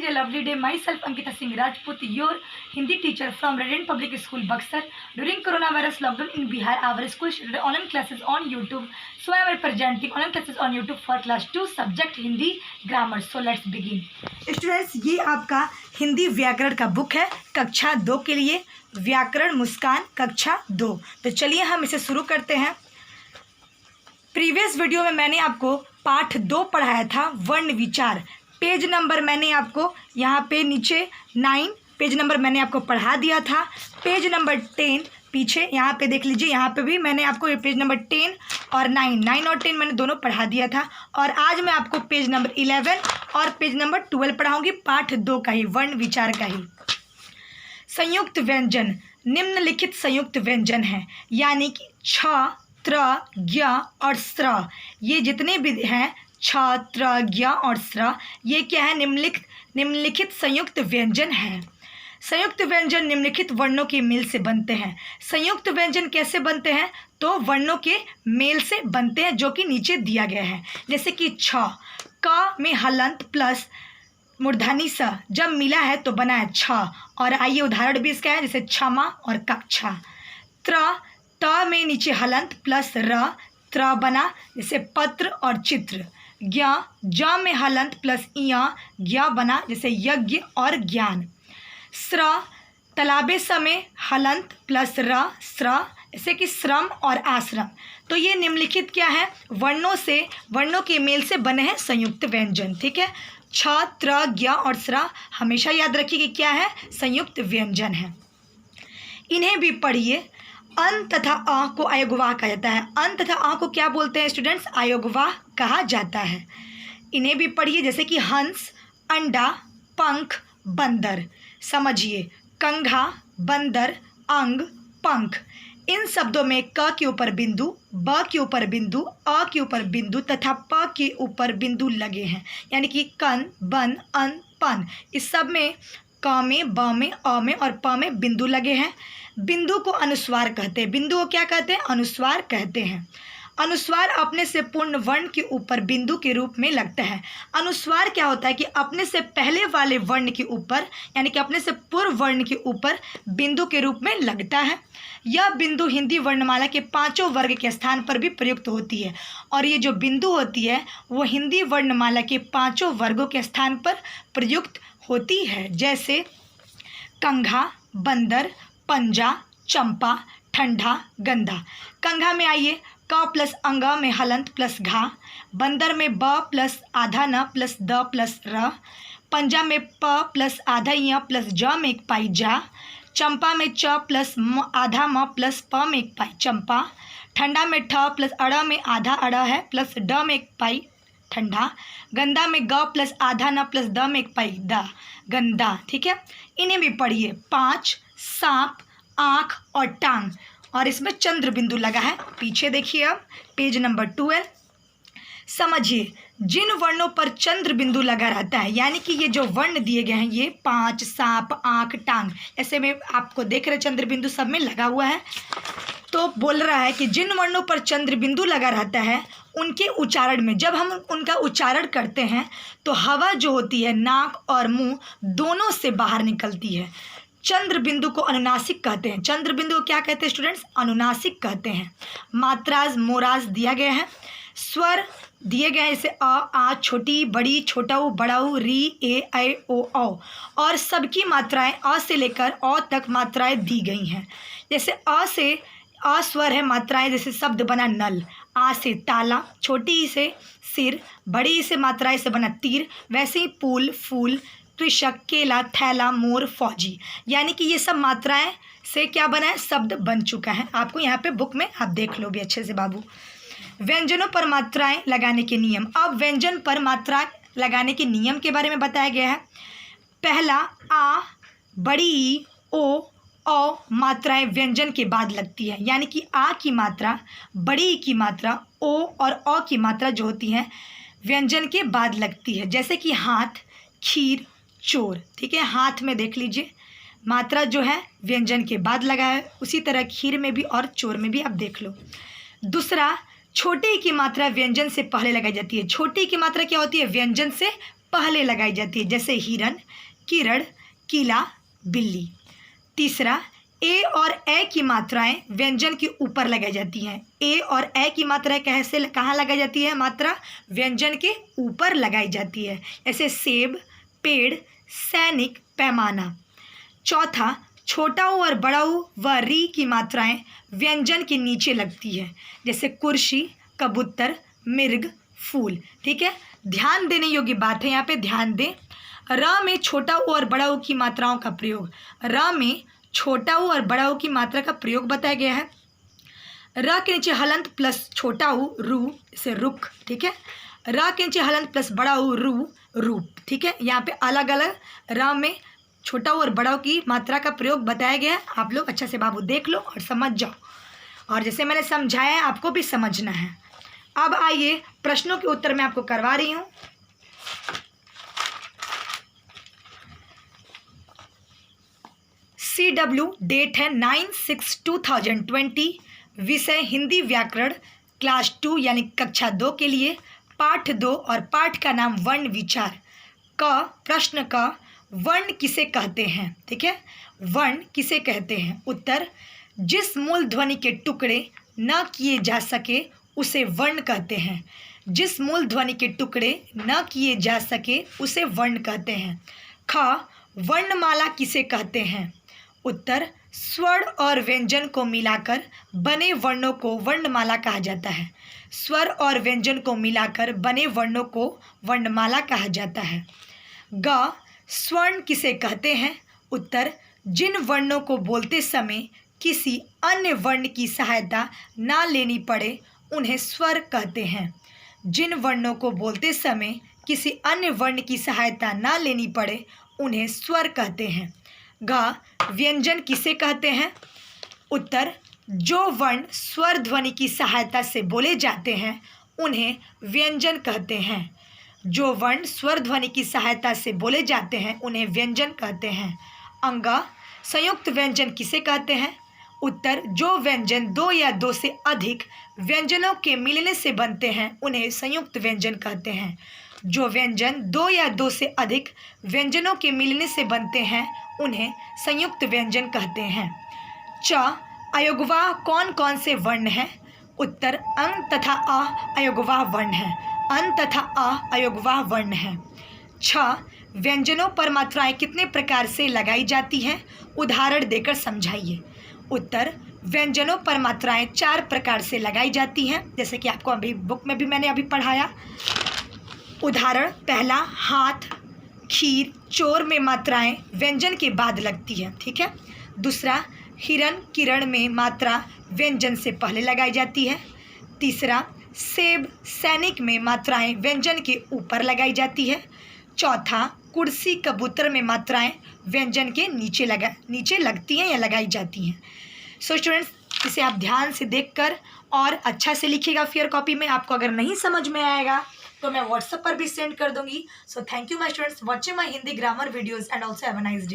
a lovely day. Myself Ankita Singh Rajput, your Hindi teacher from Radiant Public School, Buxar. During coronavirus lockdown in Bihar, our school started online classes on YouTube. So I am presenting online classes on YouTube for class 2 subject Hindi grammar. So let's begin. Students, ये आपका हिंदी व्याकरण का book है कक्षा 2 के लिए, व्याकरण मुस्कान कक्षा 2। तो चलिए हम इसे शुरू करते हैं। प्रीवियस वीडियो में मैंने आपको पाठ 2 पढ़ाया था, वर्ण विचार। पेज नंबर मैंने आपको यहाँ पे नीचे 9 पेज नंबर मैंने आपको पढ़ा दिया था। पेज नंबर 10 पीछे यहाँ पे देख लीजिए, यहाँ पे भी मैंने आपको ये पेज नंबर 10 और 9 और 10 मैंने दोनों पढ़ा दिया था। और आज मैं आपको पेज नंबर 11 और पेज नंबर 12 पढ़ाऊँगी, पाठ 2 का ही, वर्ण विचार का ही। संयुक्त व्यंजन निम्नलिखित संयुक्त व्यंजन है, यानी कि छ, त्र, ज्ञ और स्र, ये जितने भी हैं छ, त्र, ज्ञ और स्र, ये क्या है? निम्नलिखित संयुक्त व्यंजन है। संयुक्त व्यंजन निम्नलिखित वर्णों के मेल से बनते हैं। संयुक्त व्यंजन कैसे बनते हैं? तो वर्णों के मेल से बनते हैं, जो कि नीचे दिया गया है। जैसे कि छ, क में हलंत प्लस मूर्धनी स जब मिला है तो बना है छ। और आइए उदाहरण भी इसका है, जैसे क्षमा और कक्षा। त्र, त में नीचे हलंत प्लस र, त्र बना, जैसे पत्र और चित्र। ज्ञ, ज में हलंत प्लस इय, ज्ञ बना, जैसे यज्ञ और ज्ञान। स्र, तलाबे समय हलंत प्लस र, स्र, जैसे कि श्रम और आश्रम। तो ये निम्नलिखित क्या है? वर्णों के मेल से बने हैं संयुक्त व्यंजन। ठीक है, छ, त्र, ज्ञ और स्र हमेशा याद रखिए कि क्या है? संयुक्त व्यंजन है। इन्हें भी पढ़िए। अन तथा अ को अयोगवाह कहा जाता है। अन तथा अ को क्या बोलते हैं स्टूडेंट्स? अयोगवाह कहा जाता है। इन्हें भी पढ़िए, जैसे कि हंस, अंडा, पंख, बंदर। समझिए, कंघा, बंदर, अंग, पंख। इन शब्दों में क के ऊपर बिंदु, ब के ऊपर बिंदु, अ के ऊपर बिंदु तथा प के ऊपर बिंदु लगे हैं, यानी कि कन, बन, अन, पन। इस सब में क में, ब में, अ में और प में बिंदु लगे हैं। बिंदु को अनुस्वार कहते हैं। बिंदु को क्या कहते हैं? अनुस्वार कहते हैं। अनुस्वार अपने से पूर्ण वर्ण के ऊपर बिंदु के रूप में लगता है। अनुस्वार क्या होता है कि अपने से पहले वाले वर्ण के ऊपर, यानी कि अपने से पूर्व वर्ण के ऊपर बिंदु के रूप में लगता है। यह बिंदु हिंदी वर्णमाला के 5 वर्ग के स्थान पर भी प्रयुक्त होती है। और ये जो बिंदु होती है वो हिंदी वर्णमाला के 5 वर्गों के स्थान पर प्रयुक्त होती है, जैसे कंघा, बंदर, पंजा, चंपा, ठंडा, गंधा। कंघा में आइए, क प्लस अंग में हलंत प्लस घा। बंदर में ब प्लस आधा न प्लस द प्लस र। पंजा में प प्लस आधा य प्लस ज में एक पाई जा। चंपा में च प्लस आधा म प्लस प में एक पाई चंपा। ठंडा में ठ प्लस अड़ में आधा अड़ है प्लस ड में एक पाई ठंडा। गंदा में ग प्लस आधा न प्लस द में एक पाई दा, गंदा। ठीक है, इन्हें भी पढ़िए। 5, सांप, आँख और टांग, और इसमें चंद्र बिंदु लगा है। पीछे देखिए, अब पेज नंबर 12। समझिए, जिन वर्णों पर चंद्र बिंदु लगा रहता है, यानी कि ये जो वर्ण दिए गए हैं, ये 5, सांप, आँख, टांग, ऐसे में आपको देख रहे चंद्र बिंदु सब में लगा हुआ है। तो बोल रहा है कि जिन वर्णों पर चंद्र बिंदु लगा रहता है, उनके उच्चारण में जब हम उनका उच्चारण करते हैं तो हवा जो होती है नाक और मुंह दोनों से बाहर निकलती है। चंद्र बिंदु को अनुनासिक कहते हैं। चंद्र बिंदु को क्या कहते हैं स्टूडेंट्स? अनुनासिक कहते हैं। मात्राज, मोराज दिया गया है। स्वर दिए गए हैं, जैसे अ, आ, छोटी, बड़ी, छोटाऊ, बड़ाऊ, री, ए, ऐ, ओ, औ। और सबकी मात्राएं अ से लेकर अ तक मात्राएं दी गई हैं। जैसे अ से अ स्वर है मात्राएं, जैसे शब्द बना नल। आ से ताला, छोटी ई से सिर, बड़ी ई से मात्राएं से बना तीर। वैसे ही पुल, फूल, कृषक, केला, थैला, मोर, फौजी, यानी कि ये सब मात्राएं से क्या बना है? शब्द बन चुका है। आपको यहाँ पे बुक में आप देख लो भी अच्छे से बाबू। व्यंजनों पर मात्राएं लगाने के नियम। अब व्यंजन पर मात्रा लगाने के नियम के बारे में बताया गया है। पहला, आ, बड़ी ई, ओ, औ मात्राएं व्यंजन के बाद लगती है, यानी कि आ की मात्रा, बड़ी ई की मात्रा, ओ और अ की मात्रा जो होती है व्यंजन के बाद लगती है। जैसे कि हाथ, खीर, चोर। ठीक है, हाथ में देख लीजिए मात्रा जो है व्यंजन के बाद लगा है, उसी तरह खीर में भी और चोर में भी आप देख लो। दूसरा, छोटे की मात्रा व्यंजन से पहले लगाई जाती है। छोटी की मात्रा क्या होती है? व्यंजन से पहले लगाई जाती है, जैसे हिरन, किरण, किला, बिल्ली। तीसरा, ए और ए की मात्राएं व्यंजन के ऊपर लगाई जाती हैं। ए और ए की मात्राएं कैसे कहाँ लगाई जाती है? मात्रा व्यंजन के ऊपर लगाई जाती है, जैसे सेब, पेड़, सैनिक, पैमाना। चौथा, छोटा ऊ और बड़ा ऊ व री की मात्राएं व्यंजन के नीचे लगती है, जैसे कुर्सी, कबूतर, मृग, फूल। ठीक है, ध्यान देने योग्य बात है, यहाँ पे ध्यान दें। र में छोटा ऊ और बड़ा ऊ की मात्राओं का प्रयोग, र में छोटा ऊ और बड़ा ऊ की मात्रा का प्रयोग बताया गया है। र के नीचे हलंत प्लस छोटा ऊ रू से रुख। ठीक है, र के नीचे हलंत प्लस बड़ा ऊ रू रूप। ठीक है, यहाँ पे अलग अलग र में छोटा ऊ और बड़ा ऊ की मात्रा का प्रयोग बताया गया है। आप लोग अच्छा से बाबू देख लो और समझ जाओ, और जैसे मैंने समझाया है आपको भी समझना है। अब आइए प्रश्नों के उत्तर मैं आपको करवा रही हूँ। CW, डेट है 9/6/2020, विषय हिंदी व्याकरण, क्लास 2 यानी कक्षा 2 के लिए, पाठ 2 और पाठ का नाम वर्ण विचार। क प्रश्न का, वर्ण किसे कहते हैं? ठीक है, वर्ण किसे कहते हैं? उत्तर, जिस मूल ध्वनि के टुकड़े न किए जा सके उसे वर्ण कहते हैं। जिस मूल ध्वनि के टुकड़े न किए जा सके उसे वर्ण कहते हैं। ख वर्णमाला किसे कहते हैं? उत्तर, स्वर और व्यंजन को मिलाकर बने वर्णों को वर्णमाला कहा जाता है। स्वर और व्यंजन को मिलाकर बने वर्णों को वर्णमाला कहा जाता है। ग स्वर्ण किसे कहते हैं? उत्तर, जिन वर्णों को बोलते समय किसी अन्य वर्ण की सहायता ना लेनी पड़े उन्हें स्वर कहते हैं। जिन वर्णों को बोलते समय किसी अन्य वर्ण की सहायता ना लेनी पड़े उन्हें स्वर कहते हैं। घ व्यंजन किसे कहते हैं? उत्तर, जो वर्ण स्वर ध्वनि की सहायता से बोले जाते हैं उन्हें व्यंजन कहते हैं। जो वर्ण स्वर ध्वनि की सहायता से बोले जाते हैं उन्हें व्यंजन कहते हैं। अंग संयुक्त व्यंजन किसे कहते हैं? उत्तर, जो व्यंजन दो या दो से अधिक व्यंजनों के मिलने से बनते हैं उन्हें संयुक्त व्यंजन कहते हैं। जो व्यंजन दो या दो से अधिक व्यंजनों के मिलने से बनते हैं उन्हें संयुक्त व्यंजन कहते हैं। च अयोगवाह कौन कौन से वर्ण हैं? उत्तर, अंग तथा अ अयोगवाह वर्ण है। अन तथा अ अयोगवाह वर्ण है। छ व्यंजनों पर मात्राएं कितने प्रकार से लगाई जाती हैं? उदाहरण देकर समझाइए। उत्तर, व्यंजनों पर मात्राएं 4 प्रकार से लगाई जाती हैं, जैसे कि आपको अभी बुक में भी मैंने अभी पढ़ाया। उदाहरण, पहला, हाथ, खीर, चोर में मात्राएं व्यंजन के बाद लगती है। ठीक है। दूसरा, हिरन, किरण में मात्रा व्यंजन से पहले लगाई जाती है। तीसरा, सेब, सैनिक में मात्राएं व्यंजन के ऊपर लगाई जाती है। चौथा, कुर्सी, कबूतर में मात्राएं व्यंजन के नीचे लगती हैं या लगाई जाती हैं। सो स्टूडेंट्स, इसे आप ध्यान से देखकर और अच्छा से लिखिएगा फेयर कॉपी में। आपको अगर नहीं समझ में आएगा तो मैं व्हाट्सएप पर भी सेंड कर दूंगी। So thank you my students watching my Hindi grammar videos and also have a nice day.